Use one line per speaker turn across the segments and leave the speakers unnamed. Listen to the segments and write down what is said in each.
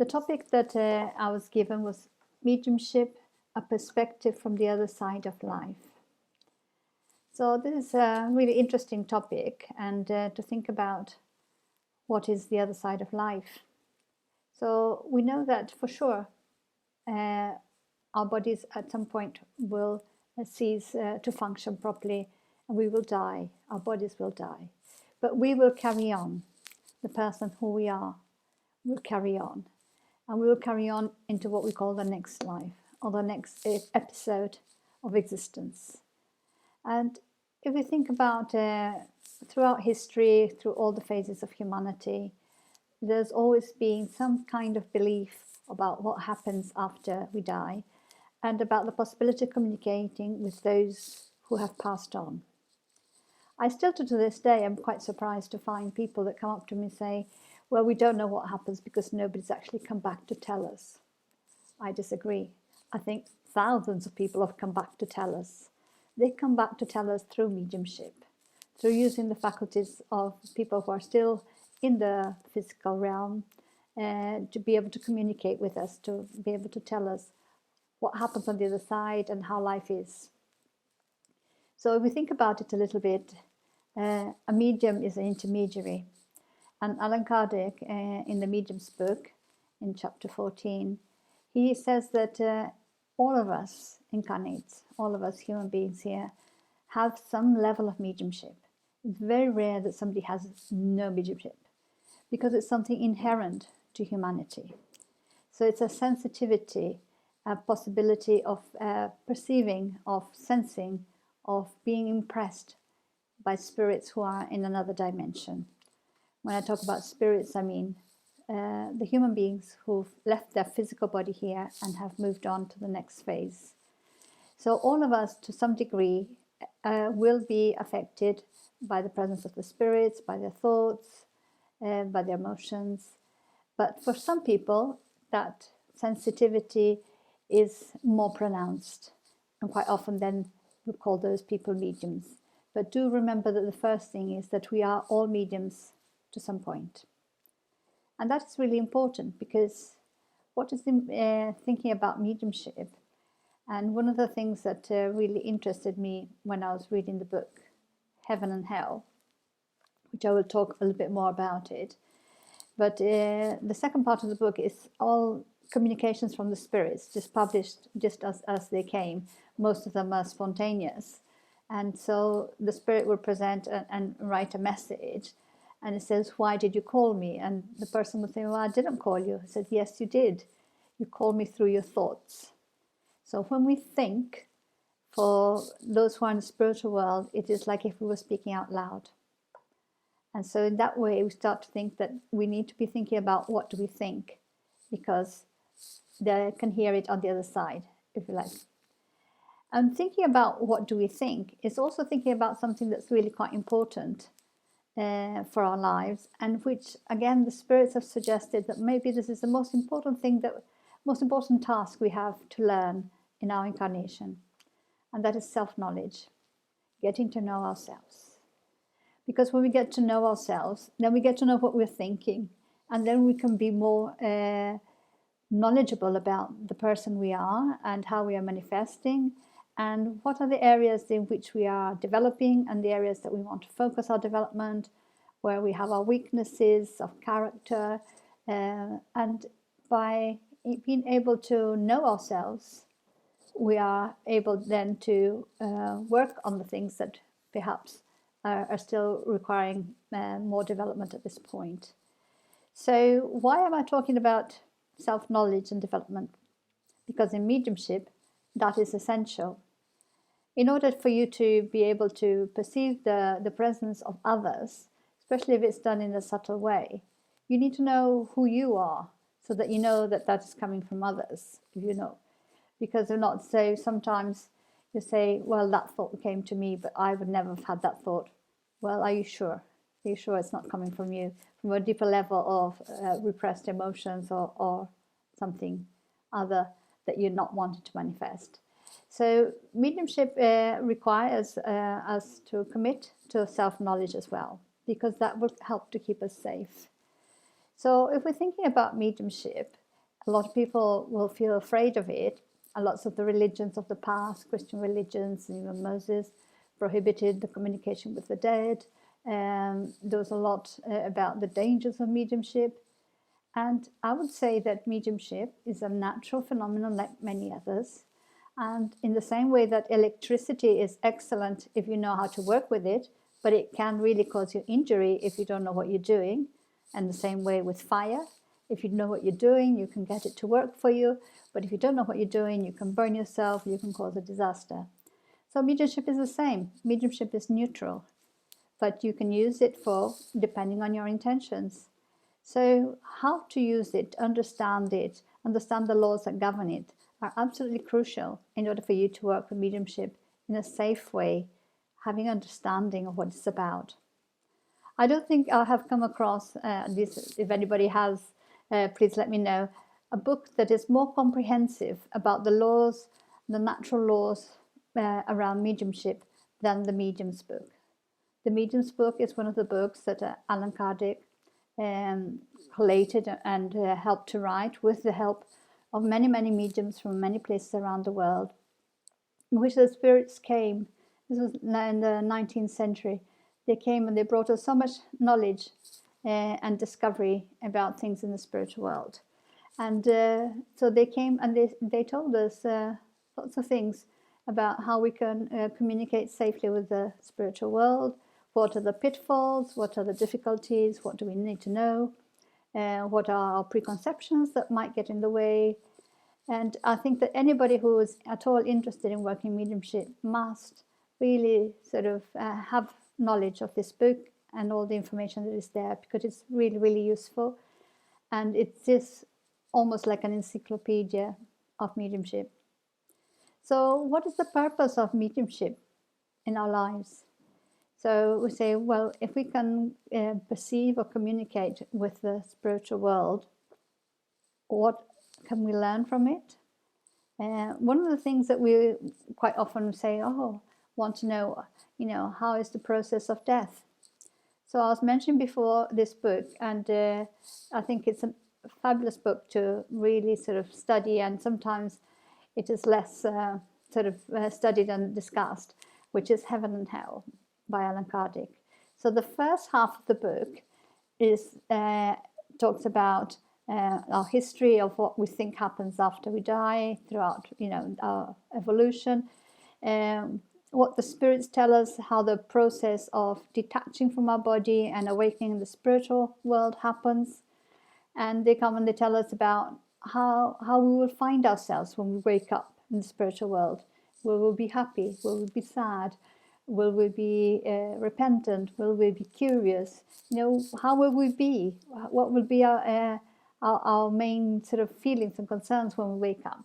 The topic that I was given was mediumship, a perspective from the other side of life. So this is a really interesting topic, and to think about what is the other side of life. So we know that for sure our bodies at some point will cease to function properly, and we will die. Our bodies will die. But we will carry on. The person who we are will carry on. And we will carry on into what we call the next life, or the next episode of existence. And if we think about throughout history, through all the phases of humanity, there's always been some kind of belief about what happens after we die, and about the possibility of communicating with those who have passed on. I still, to this day, am quite surprised to find people that come up to me and say, well, we don't know what happens because nobody's actually come back to tell us. I disagree. I think thousands of people have come back to tell us. They come back to tell us through mediumship, through using the faculties of people who are still in the physical realm, to be able to communicate with us, to be able to tell us what happens on the other side and how life is. So if we think about it a little bit, a medium is an intermediary. And Allan Kardec, in the Medium's book, in chapter 14, he says that all of us incarnates, all of us human beings here, have some level of mediumship. It's very rare that somebody has no mediumship, because it's something inherent to humanity. So it's a sensitivity, a possibility of perceiving, of sensing, of being impressed by spirits who are in another dimension. When I talk about spirits, I mean the human beings who've left their physical body here and have moved on to the next phase. So all of us, to some degree, will be affected by the presence of the spirits, by their thoughts, by their emotions. But for some people, that sensitivity is more pronounced, and quite often then we call those people mediums. But do remember that the first thing is that we are all mediums to some point. And that's really important, because what is thinking about mediumship? And one of the things that really interested me when I was reading the book Heaven and Hell, which I will talk a little bit more about it, but the second part of the book is all communications from the spirits, just published just as they came. Most of them are spontaneous. And so the spirit will present and write a message, and it says, why did you call me? And the person would say, well, I didn't call you. I said, yes, you did. You called me through your thoughts. So when we think, for those who are in the spiritual world, it is like if we were speaking out loud. And so in that way, we start to think that we need to be thinking about what do we think, because they can hear it on the other side, if you like. And thinking about what do we think is also thinking about something that's really quite important for our lives, and which, again, the spirits have suggested that maybe this is the most important thing, most important task we have to learn in our incarnation, and that is self-knowledge, getting to know ourselves. Because when we get to know ourselves, then we get to know what we're thinking, and then we can be more knowledgeable about the person we are and how we are manifesting, and what are the areas in which we are developing and the areas that we want to focus our development, where we have our weaknesses of character. And by being able to know ourselves, we are able then to work on the things that perhaps are still requiring more development at this point. So why am I talking about self-knowledge and development? Because in mediumship, that is essential. In order for you to be able to perceive the presence of others, especially if it's done in a subtle way, you need to know who you are, so that you know that that is coming from others, if you know. Because they're not, so sometimes you say, well, that thought came to me, but I would never have had that thought. Well, are you sure? Are you sure it's not coming from you, from a deeper level of repressed emotions or something other that you're not wanting to manifest? So mediumship requires us to commit to self-knowledge as well, because that will help to keep us safe. So if we're thinking about mediumship, A lot of people will feel afraid of it. Lots of the religions of the past, Christian religions, even Moses, prohibited the communication with the dead. There was a lot about the dangers of mediumship. And I would say that mediumship is a natural phenomenon like many others. And in the same way that electricity is excellent if you know how to work with it, but it can really cause you injury if you don't know what you're doing. And the same way with fire. If you know what you're doing, you can get it to work for you. But if you don't know what you're doing, you can burn yourself, you can cause a disaster. So mediumship is the same. Mediumship is neutral, but you can use it for, depending on your intentions. So how to use it, understand the laws that govern it, are absolutely crucial in order for you to work with mediumship in a safe way, having understanding of what it's about. I don't think I have come across this. If anybody has, please let me know, a book that is more comprehensive about the laws, the natural laws around mediumship than the Medium's book. The Medium's book is one of the books that Allan Kardec collated and helped to write with the help of many, many mediums from many places around the world, in which the spirits came. This was in the 19th century. They came and they brought us so much knowledge and discovery about things in the spiritual world. And so they came and they told us lots of things about how we can communicate safely with the spiritual world. What are the pitfalls? What are the difficulties? What do we need to know? What are our preconceptions that might get in the way? And I think that anybody who is at all interested in working mediumship must really sort of have knowledge of this book and all the information that is there, because it's really, really useful. And it's just almost like an encyclopedia of mediumship. So what is the purpose of mediumship in our lives? So we say, well, if we can perceive or communicate with the spiritual world, what can we learn from it? One of the things that we quite often say, want to know, how is the process of death? So I was mentioning before this book, and I think it's a fabulous book to really sort of study, and sometimes it is less studied and discussed, which is Heaven and Hell by Allan Kardec. So the first half of the book is talks about our history of what we think happens after we die, throughout our evolution, what the spirits tell us, how the process of detaching from our body and awakening in the spiritual world happens. And they come and they tell us about how we will find ourselves when we wake up in the spiritual world. Will we be happy? Will we be sad? Will we be repentant? Will we be curious? How will we be? What will be our main sort of feelings and concerns when we wake up?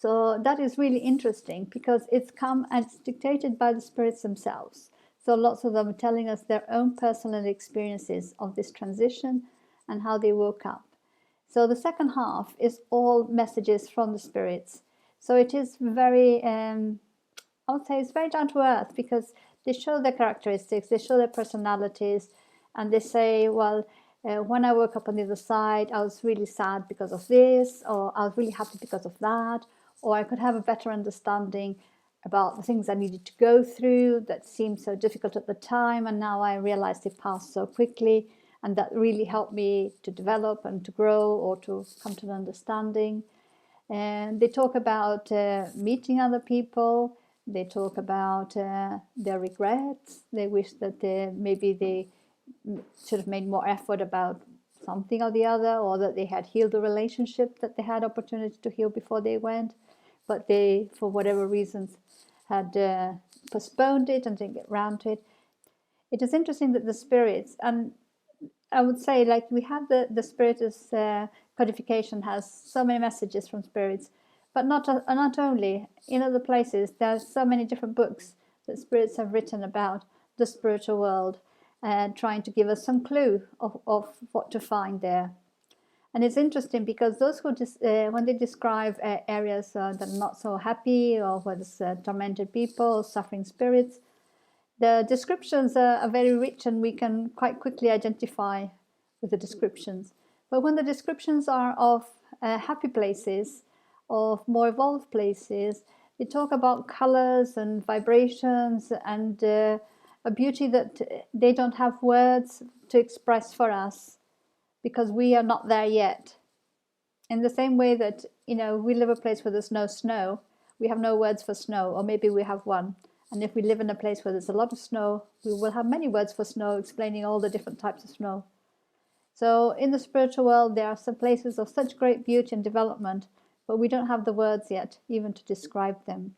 So that is really interesting, because it's come and it's dictated by the spirits themselves. So lots of them are telling us their own personal experiences of this transition and how they woke up. So the second half is all messages from the spirits. So it is very, I would say it's very down to earth, because they show their characteristics, they show their personalities, and they say, well, when I woke up on the other side, I was really sad because of this, or I was really happy because of that, or I could have a better understanding about the things I needed to go through that seemed so difficult at the time, and now I realized they passed so quickly, and that really helped me to develop and to grow or to come to an understanding. And they talk about meeting other people. They talk about their regrets. They wish that maybe they should have made more effort about something or the other, or that they had healed the relationship that they had opportunity to heal before they went, but they, for whatever reasons, had postponed it and didn't get around to it. It is interesting that the spirits, and I would say, like, we have the Spiritist codification has so many messages from spirits, but not only. In other places, there are so many different books that spirits have written about the spiritual world, trying to give us some clue of what to find there. And it's interesting because those who when they describe areas that are not so happy, or where there's tormented people, suffering spirits, the descriptions are very rich, and we can quite quickly identify with the descriptions. But when the descriptions are of happy places, of more evolved places, they talk about colors and vibrations and a beauty that they don't have words to express for us, because we are not there yet. In the same way that, we live a place where there's no snow, we have no words for snow, or maybe we have one. And if we live in a place where there's a lot of snow, we will have many words for snow, explaining all the different types of snow. So in the spiritual world, there are some places of such great beauty and development, but we don't have the words yet, even to describe them.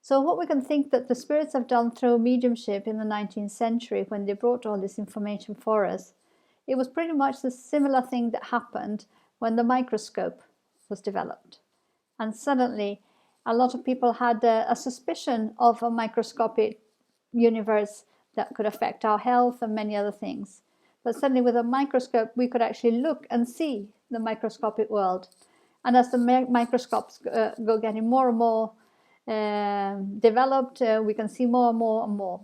So what we can think that the spirits have done through mediumship in the 19th century, when they brought all this information for us, it was pretty much the similar thing that happened when the microscope was developed. And suddenly, a lot of people had a suspicion of a microscopic universe that could affect our health and many other things. But suddenly with a microscope, we could actually look and see the microscopic world. And as the microscopes go getting more and more developed, we can see more and more and more.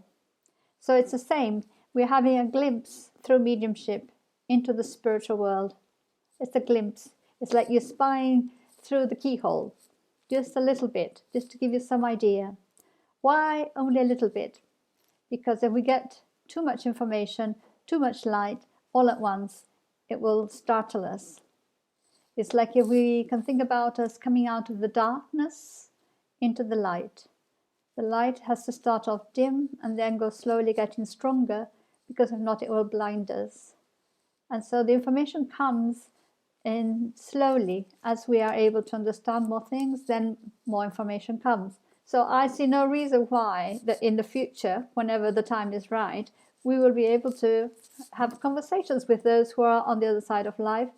So it's the same. We're having a glimpse through mediumship into the spiritual world. It's a glimpse. It's like you're spying through the keyhole, just a little bit, just to give you some idea. Why only a little bit? Because if we get too much information, too much light, all at once, it will startle us. It's like if we can think about us coming out of the darkness into the light. The light has to start off dim and then go slowly getting stronger, because if not, it will blind us. And so the information comes in slowly. As we are able to understand more things, then more information comes. So I see no reason why that in the future, whenever the time is right, we will be able to have conversations with those who are on the other side of life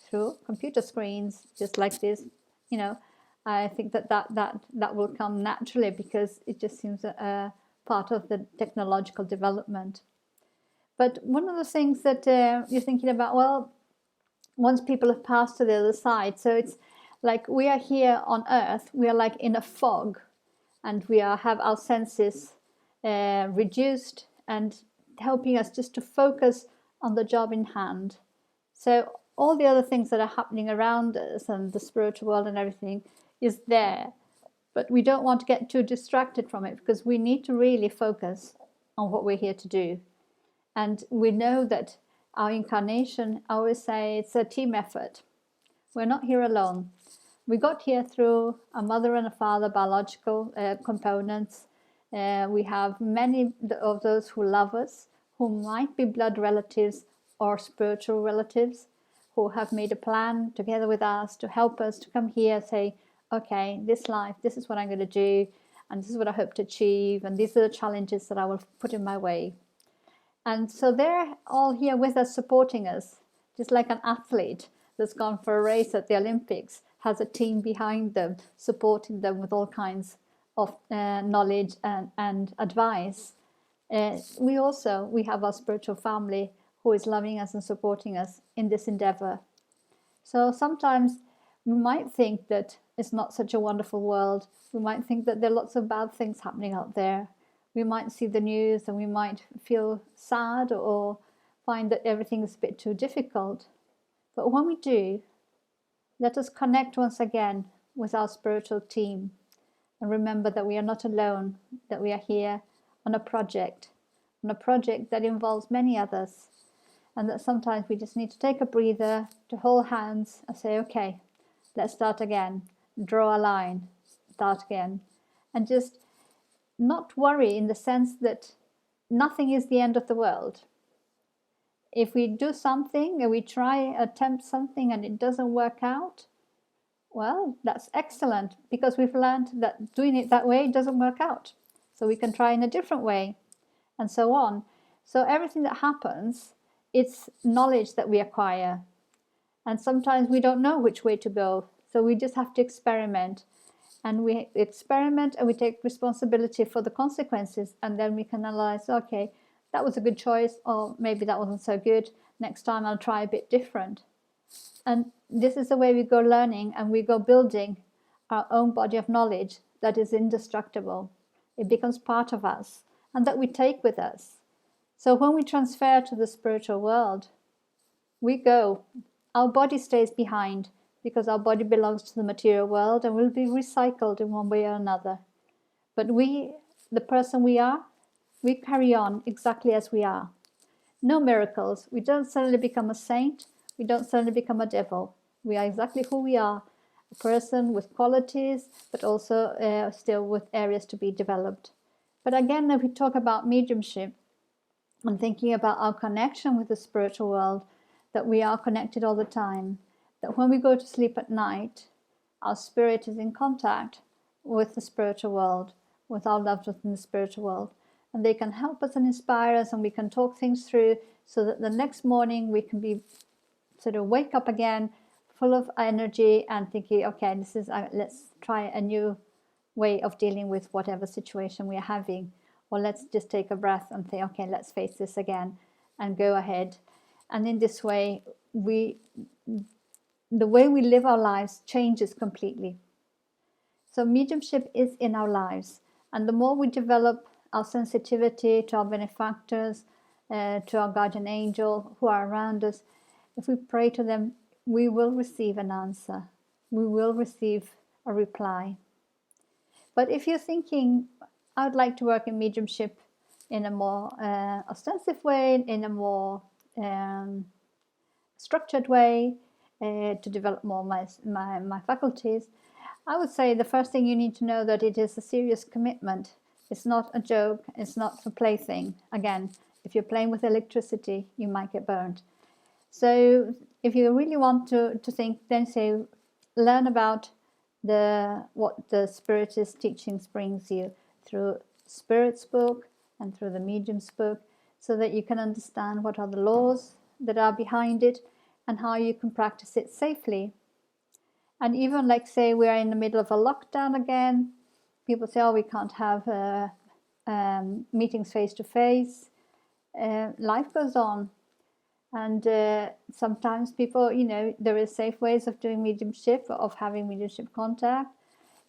through computer screens, just like this. I think that will come naturally, because it just seems a part of the technological development. But one of the things that you're thinking about, well, once people have passed to the other side, so it's like we are here on Earth, we are like in a fog, and we have our senses reduced and helping us just to focus on the job in hand. So all the other things that are happening around us and the spiritual world and everything is there, but we don't want to get too distracted from it, because we need to really focus on what we're here to do. And we know that our incarnation, I always say, it's a team effort. We're not here alone. We got here through a mother and a father, biological components. We have many of those who love us, who might be blood relatives or spiritual relatives, who have made a plan together with us to help us to come here, say, okay, this life, this is what I'm going to do, and this is what I hope to achieve, and these are the challenges that I will put in my way. And so they're all here with us, supporting us, just like an athlete that's gone for a race at the Olympics has a team behind them, supporting them with all kinds of knowledge and advice. We have our spiritual family who is loving us and supporting us in this endeavor. So sometimes we might think that it's not such a wonderful world. We might think that there are lots of bad things happening out there. We might see the news and we might feel sad or find that everything is a bit too difficult. But when we do, let us connect once again with our spiritual team and remember that we are not alone, that we are here on a project that involves many others, and that sometimes we just need to take a breather, to hold hands and say, okay, let's start again, draw a line, start again, and just not worry, in the sense that nothing is the end of the world. If we do something and we attempt something and it doesn't work out, well, that's excellent, because we've learned that doing it that way doesn't work out. So we can try in a different way, and so on. So everything that happens, it's knowledge that we acquire. And sometimes we don't know which way to go. So we just have to experiment. And we experiment and we take responsibility for the consequences. And then we can analyze, okay, that was a good choice, or maybe that wasn't so good. Next time I'll try a bit different. And this is the way we go learning, and we go building our own body of knowledge that is indestructible. It becomes part of us, and that we take with us. So when we transfer to the spiritual world, we go. Our body stays behind, because our body belongs to the material world and will be recycled in one way or another. But we, the person we are, we carry on exactly as we are. No miracles. We don't suddenly become a saint. We don't suddenly become a devil. We are exactly who we are, a person with qualities, but also still with areas to be developed. But again, if we talk about mediumship and thinking about our connection with the spiritual world, that we are connected all the time, that when we go to sleep at night, our spirit is in contact with the spiritual world, with our loved ones in the spiritual world. And they can help us and inspire us, and we can talk things through so that the next morning we can be sort of wake up again full of energy and thinking, okay, this is let's try a new way of dealing with whatever situation we are having, or let's just take a breath and think, okay, let's face this again and go ahead. And in this way, the way we live our lives changes completely. So mediumship is in our lives, and the more we develop our sensitivity to our benefactors, to our guardian angel who are around us, if we pray to them, we will receive an answer. We will receive a reply. But if you're thinking, I would like to work in mediumship in a more ostensive way, in a more structured way, to develop more my faculties, I would say the first thing you need to know that it is a serious commitment. It's not a joke. It's not a plaything. Again, if you're playing with electricity, you might get burned. So if you really want to think, then say, learn about what the Spiritist teachings brings you through Spirit's book and through the Medium's book, so that you can understand what are the laws that are behind it and how you can practice it safely. And even like say we are in the middle of a lockdown again, people say, oh, we can't have meetings face to face. Life goes on. And sometimes people, there is safe ways of doing mediumship, of having mediumship contact.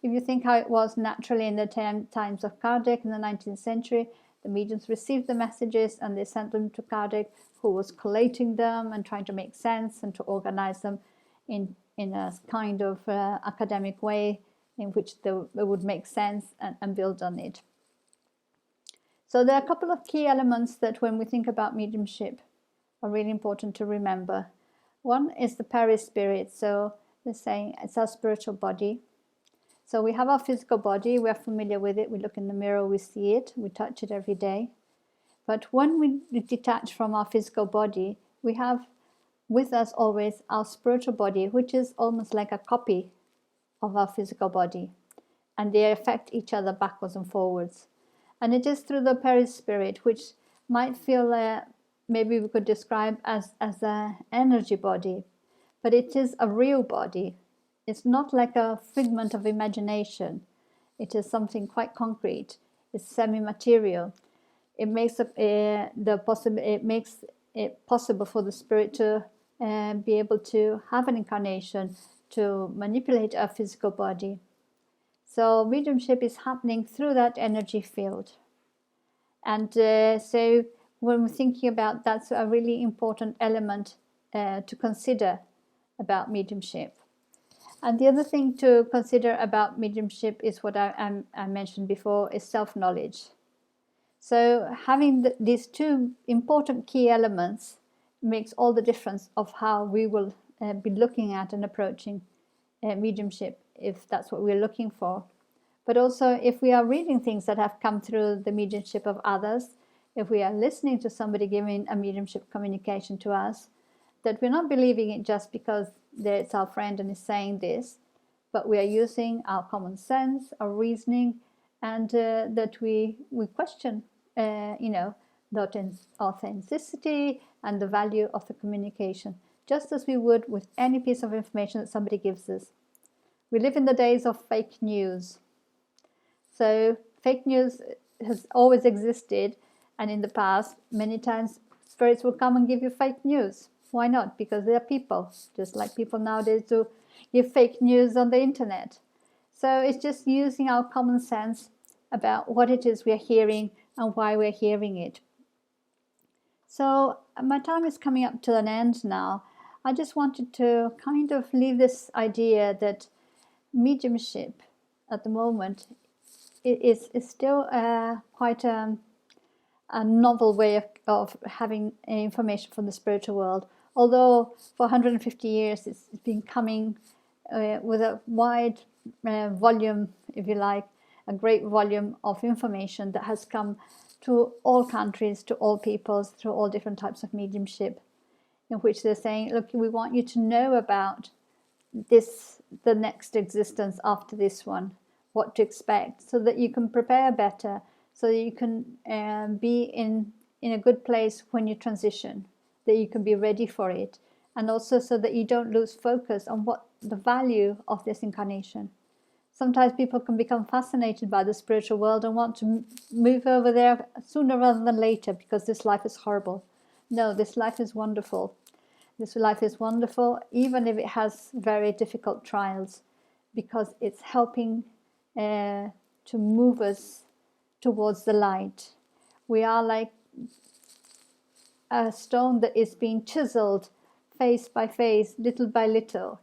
If you think how it was naturally in the times of Kardec in the 19th century, the mediums received the messages and they sent them to Kardec, who was collating them and trying to make sense and to organize them in a kind of academic way in which they would make sense and build on it. So there are a couple of key elements that when we think about mediumship are really important to remember. One is the perispirit. So they're saying it's our spiritual body. So we have our physical body, we're familiar with it, we look in the mirror, we see it, we touch it every day. But when we detach from our physical body, we have with us always our spiritual body, which is almost like a copy of our physical body. And they affect each other backwards and forwards. And it is through the perispirit, which might feel maybe we could describe as an energy body, but it is a real body. It's not like a figment of imagination. It is something quite concrete. It's semi-material. It makes it possible for the spirit to be able to have an incarnation, to manipulate our physical body. So mediumship is happening through that energy field. And so when we're thinking about that's a really important element to consider about mediumship. And the other thing to consider about mediumship is what I mentioned before, is self-knowledge. So having these two important key elements makes all the difference of how we will be looking at and approaching mediumship, if that's what we're looking for. But also if we are reading things that have come through the mediumship of others, if we are listening to somebody giving a mediumship communication to us, that we're not believing it just because it's our friend and is saying this, but we are using our common sense, our reasoning, and that we question, the authenticity and the value of the communication, just as we would with any piece of information that somebody gives us. We live in the days of fake news. So fake news has always existed, and in the past, many times, spirits will come and give you fake news. Why not? Because they're people, just like people nowadays do give fake news on the internet. So it's just using our common sense about what it is we're hearing and why we're hearing it. So my time is coming up to an end now. I just wanted to kind of leave this idea that mediumship at the moment is still quite a novel way of having information from the spiritual world. Although for 150 years it's been coming with a wide volume, if you like, a great volume of information that has come to all countries, to all peoples, through all different types of mediumship, in which they're saying, look, we want you to know about this, the next existence after this one, what to expect, so that you can prepare better, so that you can be in a good place when you transition, that you can be ready for it, and also so that you don't lose focus on what the value of this incarnation. Sometimes people can become fascinated by the spiritual world and want to move over there sooner rather than later because this life is horrible. No, this life is wonderful. This life is wonderful, even if it has very difficult trials, because it's helping to move us towards the light. We are like a stone that is being chiseled face by face, little by little,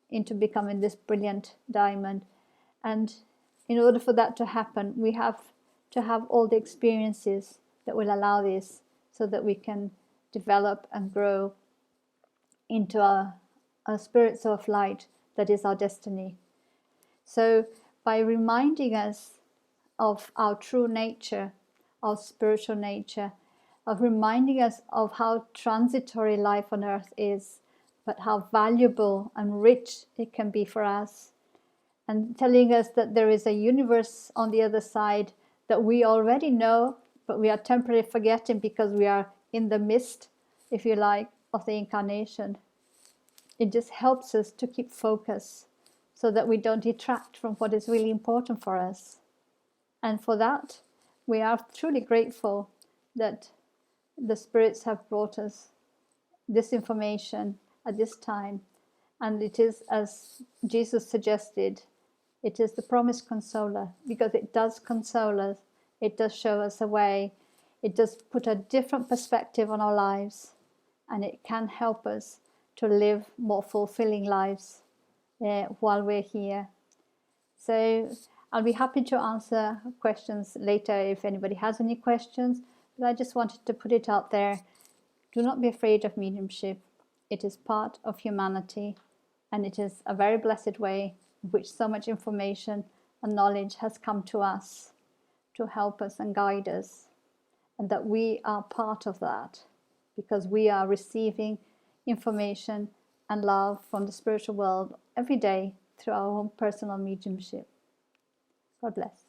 into becoming this brilliant diamond. And in order for that to happen, we have to have all the experiences that will allow this, so that we can develop and grow into a spirits of light that is our destiny. So by reminding us of our true nature, our spiritual nature, of reminding us of how transitory life on earth is, but how valuable and rich it can be for us, and telling us that there is a universe on the other side that we already know, but we are temporarily forgetting because we are in the mist, if you like, of the incarnation. It just helps us to keep focus so that we don't detract from what is really important for us. And for that, we are truly grateful that the spirits have brought us this information at this time. And it is, as Jesus suggested, it is the promised consoler, because it does console us, it does show us a way, it does put a different perspective on our lives, and it can help us to live more fulfilling lives while we're here. So I'll be happy to answer questions later if anybody has any questions, but I just wanted to put it out there. Do not be afraid of mediumship. It is part of humanity, and it is a very blessed way in which so much information and knowledge has come to us to help us and guide us, and that we are part of that because we are receiving information and love from the spiritual world every day through our own personal mediumship. God bless.